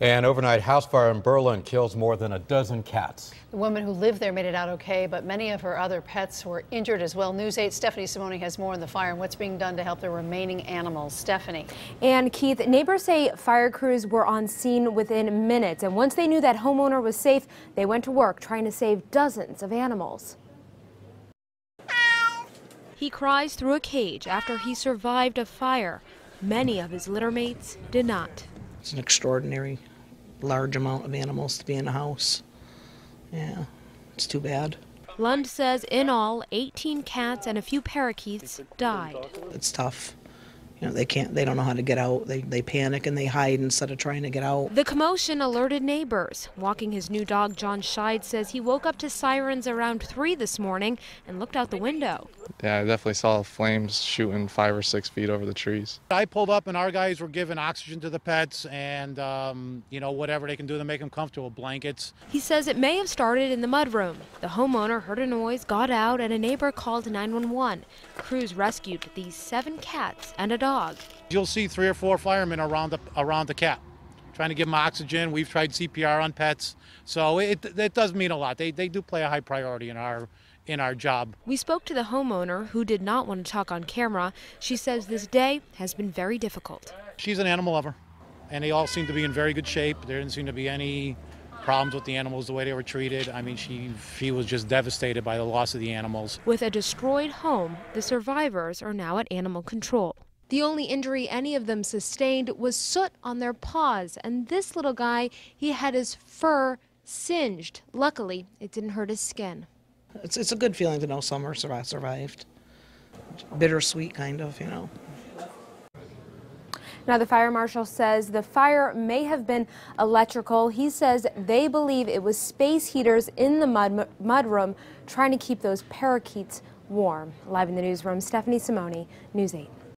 An overnight house fire in Berlin kills more than a dozen cats. The woman who lived there made it out okay, but many of her other pets were injured as well. News 8's Stephanie Simone has more on the fire and what's being done to help the remaining animals. Stephanie. And Keith, neighbors say fire crews were on scene within minutes, and once they knew that homeowner was safe, they went to work trying to save dozens of animals. He cries through a cage after he survived a fire. Many of his litter mates did not. It's an extraordinary large amount of animals to be in a house. Yeah, it's too bad. Lund says in all, 18 cats and a few parakeets died. It's tough. You know, they don't know how to get out. They panic and they hide instead of trying to get out. The commotion alerted neighbors. Walking his new dog, John Scheid says he woke up to sirens around 3 this morning and looked out the window. Yeah, I definitely saw flames shooting 5 or 6 feet over the trees. I pulled up and our guys were giving oxygen to the pets and, whatever they can do to make them comfortable, blankets. He says it may have started in the mudroom. The homeowner heard a noise, got out, and a neighbor called 911. Crews rescued these 7 cats and a dog. You'll see 3 or 4 firemen around the cat, trying to give them oxygen. We've tried CPR on pets, so it does mean a lot. They do play a high priority in our job. We spoke to the homeowner, who did not want to talk on camera. She says this day has been very difficult. She's an animal lover, and they all seem to be in very good shape. There didn't seem to be any problems with the animals, the way they were treated. I mean, she was just devastated by the loss of the animals. With a destroyed home, the survivors are now at animal control. The only injury any of them sustained was soot on their paws, and this little guy, he had his fur singed. Luckily, it didn't hurt his skin. It's a good feeling to know some are survived. Bittersweet, kind of, you know. Now, the fire marshal says the fire may have been electrical. He says they believe it was space heaters in the mudroom trying to keep those parakeets warm. Live in the newsroom, Stephanie Simone, News 8.